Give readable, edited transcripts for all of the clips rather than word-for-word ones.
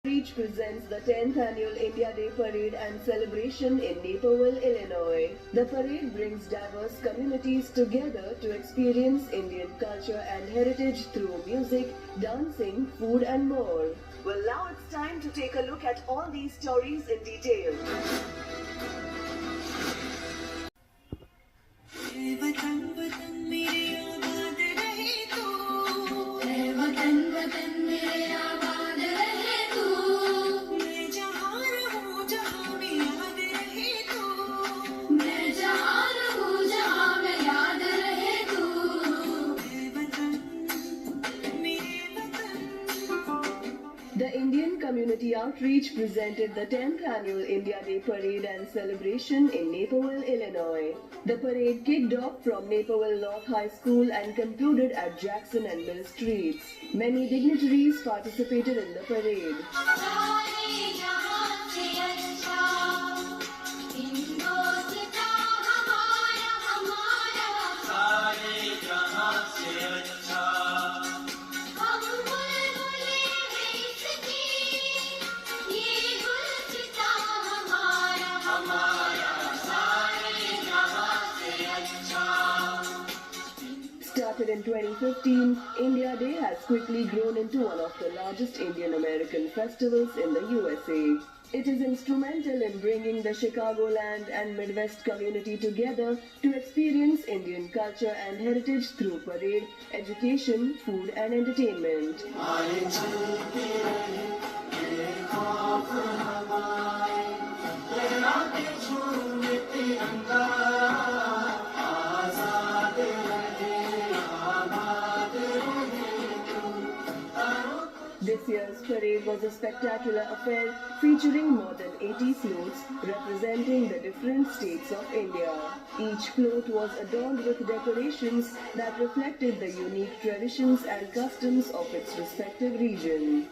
Reach presents the 10th annual India Day Parade and celebration in Naperville, Illinois. The parade brings diverse communities together to experience Indian culture and heritage through music, dancing, food and more. Well, now it's time to take a look at all these stories in detail. The Indian Community Outreach presented the 10th annual India Day Parade and celebration in Naperville, Illinois. The parade kicked off from Naperville North High School and concluded at Jackson and Mill Streets. Many dignitaries participated in the parade. Started in 2015, India Day has quickly grown into one of the largest Indian American festivals in the USA. It is instrumental in bringing the Chicagoland and Midwest community together to experience Indian culture and heritage through parade, education, food and entertainment. This year's parade was a spectacular affair featuring more than 80 floats representing the different states of India. Each float was adorned with decorations that reflected the unique traditions and customs of its respective region.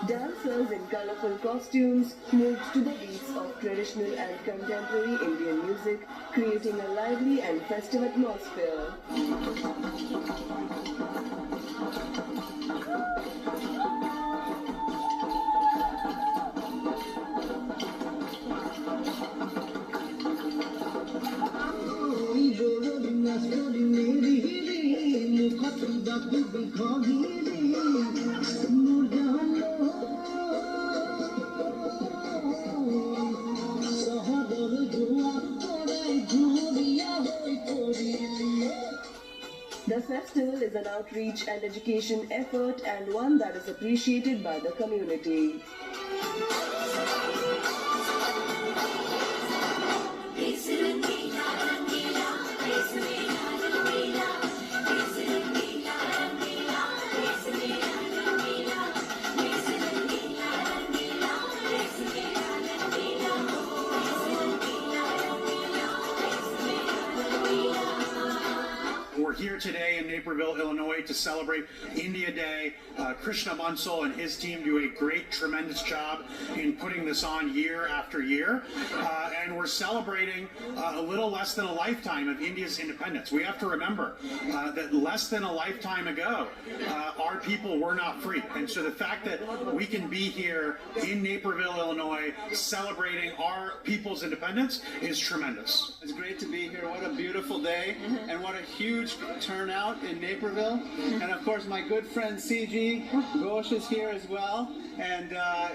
Dancers in colorful costumes moved to the beats of traditional and contemporary Indian music, creating a lively and festive atmosphere. The festival is an outreach and education effort and one that is appreciated by the community. We're here today in Naperville, Illinois to celebrate India Day. Krishna Bansal and his team do a great, tremendous job in putting this on year after year. And we're celebrating a little less than a lifetime of India's independence. We have to remember that less than a lifetime ago, our people were not free. And so the fact that we can be here in Naperville, Illinois, celebrating our people's independence is tremendous. It's great to be here. What a beautiful day, and what a huge turnout in Naperville. And of course, my good friend CG Ghosh is here as well. And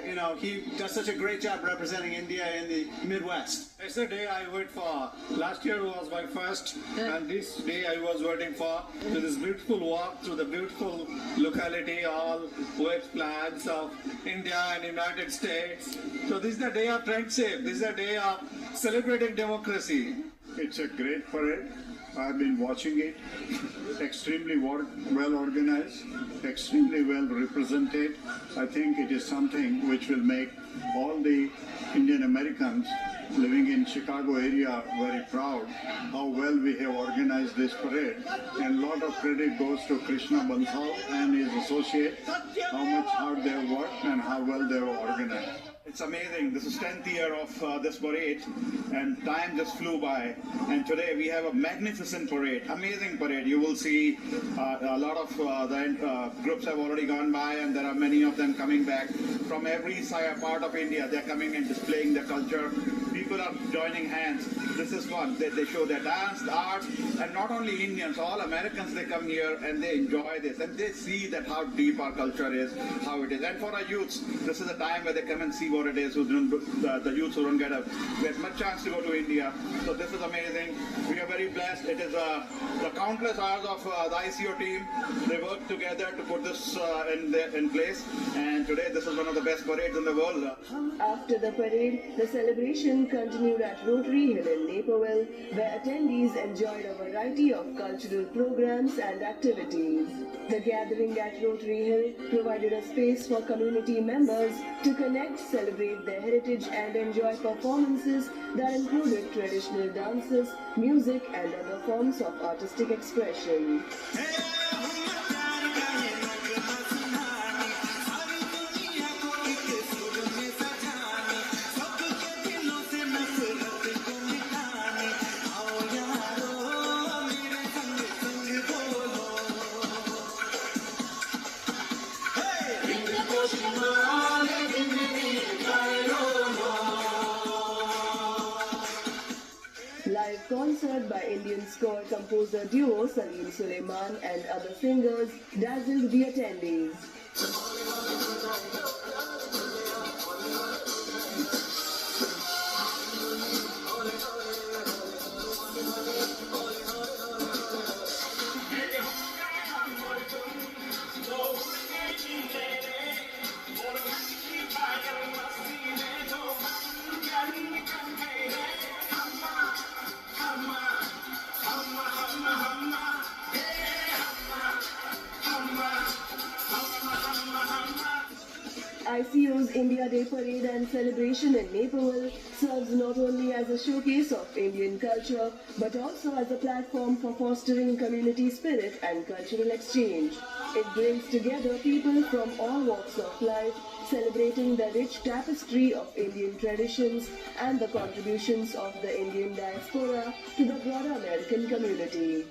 you know, he does such a great job representing India in the Midwest. It's the day I wait for. Last year was my first, and this day I was waiting for. To this beautiful walk through the beautiful locality, all with flags of India and United States. So this is the day of friendship. This is the day of celebrating democracy. It's a great parade. I've been watching it. Extremely well organized, extremely well represented. I think it is something which will make all the Indian Americans living in Chicago area very proud how well we have organized this parade. And a lot of credit goes to Krishna Bansal and his associates, how much hard they have worked and how well they have organized. It's amazing. This is 10th year of this parade, and time just flew by. And today we have a magnificent parade, amazing parade. You will see a lot of the groups have already gone by, and there are many of them coming back from every part of India. They're coming and displaying their culture. People are joining hands. This is fun. They show their dance, the art, and not only Indians, all Americans, they come here and they enjoy this, and they see that how deep our culture is, how it is. And for our youths, this is a time where they come and see what it is. The youths who don't get much chance to go to India. So this is amazing. We are very blessed. It is the countless hours of the ICO team. They work together to put this in place. And today, this is one of the best parades in the world. After the parade, the celebration continued at Rotary Hill in Naperville, where attendees enjoyed a variety of cultural programs and activities. The gathering at Rotary Hill provided a space for community members to connect, celebrate their heritage, and enjoy performances that included traditional dances, music, and other forms of artistic expression. Live concert by Indian score composer duo Salim Suleiman and other singers dazzled the attendees. ICO's India Day Parade and celebration in Naperville serves not only as a showcase of Indian culture, but also as a platform for fostering community spirit and cultural exchange. It brings together people from all walks of life, celebrating the rich tapestry of Indian traditions and the contributions of the Indian diaspora to the broader American community.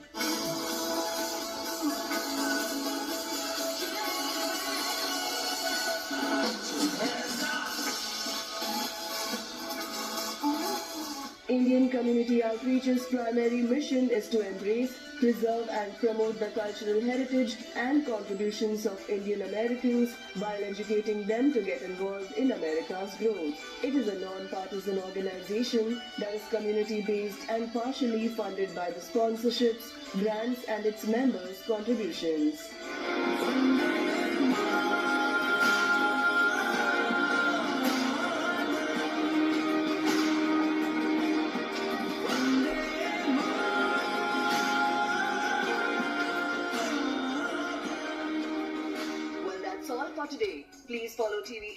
Indian Community Outreach's primary mission is to embrace, preserve and promote the cultural heritage and contributions of Indian Americans while educating them to get involved in America's growth. It is a non-partisan organization that is community-based and partially funded by the sponsorships, grants and its members' contributions. Well, that's all for today. Please follow TV